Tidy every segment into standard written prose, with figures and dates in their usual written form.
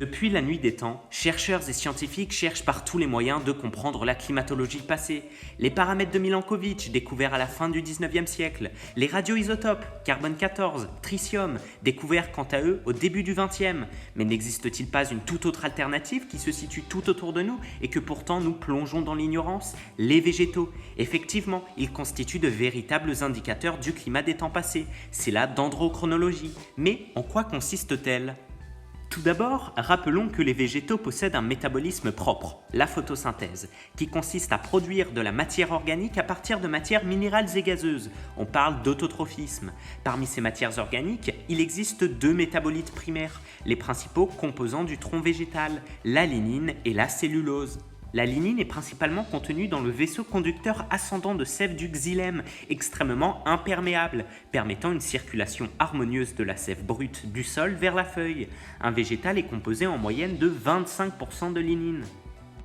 Depuis la nuit des temps, chercheurs et scientifiques cherchent par tous les moyens de comprendre la climatologie passée. Les paramètres de Milankovitch, découverts à la fin du 19e siècle, les radioisotopes, carbone 14, tritium, découverts quant à eux au début du 20e. Mais n'existe-t-il pas une toute autre alternative qui se situe tout autour de nous et que pourtant nous plongeons dans l'ignorance? Les végétaux. Effectivement, ils constituent de véritables indicateurs du climat des temps passés. C'est la dendrochronologie. Mais en quoi consiste-t-elle? Tout d'abord, rappelons que les végétaux possèdent un métabolisme propre, la photosynthèse, qui consiste à produire de la matière organique à partir de matières minérales et gazeuses. On parle d'autotrophisme. Parmi ces matières organiques, il existe deux métabolites primaires, les principaux composants du tronc végétal, la lignine et la cellulose. La lignine est principalement contenue dans le vaisseau conducteur ascendant de sève du xylème, extrêmement imperméable, permettant une circulation harmonieuse de la sève brute du sol vers la feuille. Un végétal est composé en moyenne de 25% de lignine.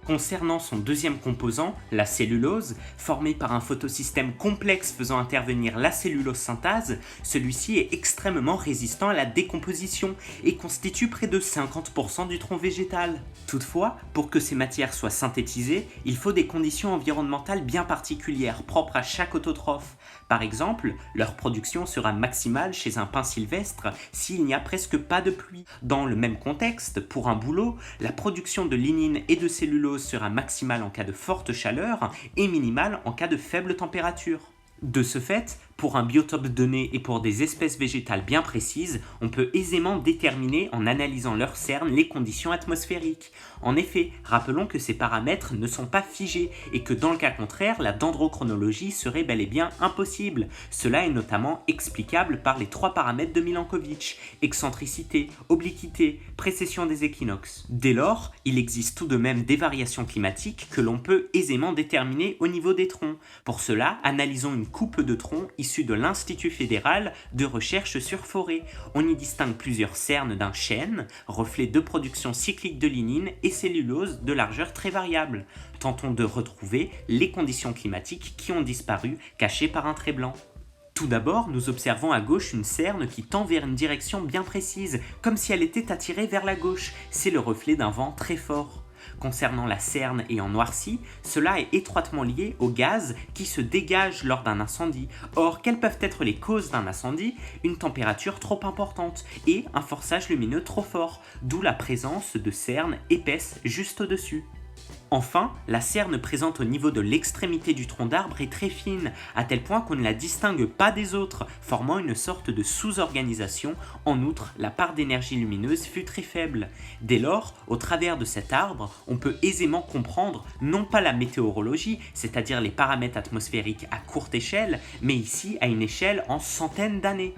Concernant son deuxième composant, la cellulose, formé par un photosystème complexe faisant intervenir la cellulose synthase, celui-ci est extrêmement résistant à la décomposition et constitue près de 50% du tronc végétal. Toutefois, pour que ces matières soient synthétisées, il faut des conditions environnementales bien particulières, propres à chaque autotrophe. Par exemple, leur production sera maximale chez un pin sylvestre s'il n'y a presque pas de pluie. Dans le même contexte, pour un bouleau, la production de lignine et de cellulose sera maximale en cas de forte chaleur et minimale en cas de faible température. De ce fait, pour un biotope donné et pour des espèces végétales bien précises, on peut aisément déterminer en analysant leurs cernes les conditions atmosphériques. En effet, rappelons que ces paramètres ne sont pas figés et que dans le cas contraire, la dendrochronologie serait bel et bien impossible. Cela est notamment explicable par les trois paramètres de Milankovitch: excentricité, obliquité, précession des équinoxes. Dès lors, il existe tout de même des variations climatiques que l'on peut aisément déterminer au niveau des troncs. Pour cela, analysons une coupe de troncs issue de l'Institut fédéral de recherche sur forêt. On y distingue plusieurs cernes d'un chêne, reflet de production cyclique de lignine et cellulose de largeur très variable. Tentons de retrouver les conditions climatiques qui ont disparu, cachées par un trait blanc. Tout d'abord, nous observons à gauche une cerne qui tend vers une direction bien précise, comme si elle était attirée vers la gauche. C'est le reflet d'un vent très fort. Concernant la cerne ayant noirci, cela est étroitement lié aux gaz qui se dégagent lors d'un incendie. Or, quelles peuvent être les causes d'un incendie? Une température trop importante et un forçage lumineux trop fort, d'où la présence de cernes épaisses juste au-dessus. Enfin, la cerne présente au niveau de l'extrémité du tronc d'arbre est très fine, à tel point qu'on ne la distingue pas des autres, formant une sorte de sous-organisation. En outre, la part d'énergie lumineuse fut très faible. Dès lors, au travers de cet arbre, on peut aisément comprendre non pas la météorologie, c'est-à-dire les paramètres atmosphériques à courte échelle, mais ici à une échelle en centaines d'années.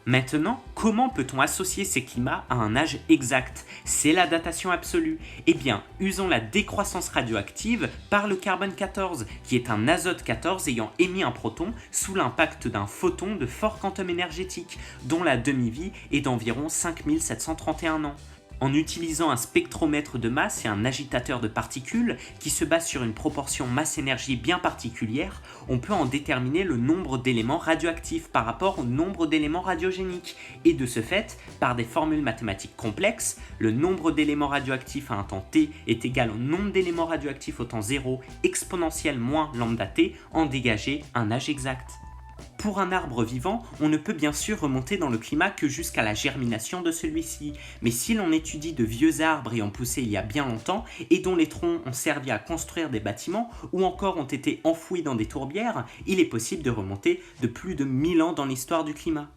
Maintenant, comment peut-on associer ces climats à un âge exact? C'est la datation absolue. Eh bien, usons la décroissance radioactive par le carbone 14, qui est un azote 14 ayant émis un proton sous l'impact d'un photon de fort quantum énergétique, dont la demi-vie est d'environ 5731 ans. En utilisant un spectromètre de masse et un agitateur de particules qui se base sur une proportion masse-énergie bien particulière, on peut en déterminer le nombre d'éléments radioactifs par rapport au nombre d'éléments radiogéniques. Et de ce fait, par des formules mathématiques complexes, le nombre d'éléments radioactifs à un temps t est égal au nombre d'éléments radioactifs au temps 0 exponentielle moins lambda t, en dégager un âge exact. Pour un arbre vivant, on ne peut bien sûr remonter dans le climat que jusqu'à la germination de celui-ci, mais si l'on étudie de vieux arbres ayant poussé il y a bien longtemps et dont les troncs ont servi à construire des bâtiments ou encore ont été enfouis dans des tourbières, il est possible de remonter de plus de 1000 ans dans l'histoire du climat.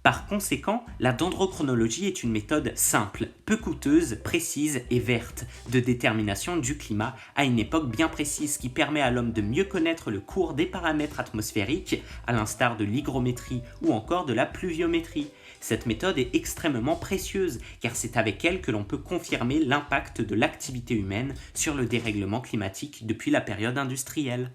Par conséquent, la dendrochronologie est une méthode simple, peu coûteuse, précise et verte de détermination du climat à une époque bien précise qui permet à l'homme de mieux connaître le cours des paramètres atmosphériques, à l'instar de l'hygrométrie ou encore de la pluviométrie. Cette méthode est extrêmement précieuse car c'est avec elle que l'on peut confirmer l'impact de l'activité humaine sur le dérèglement climatique depuis la période industrielle.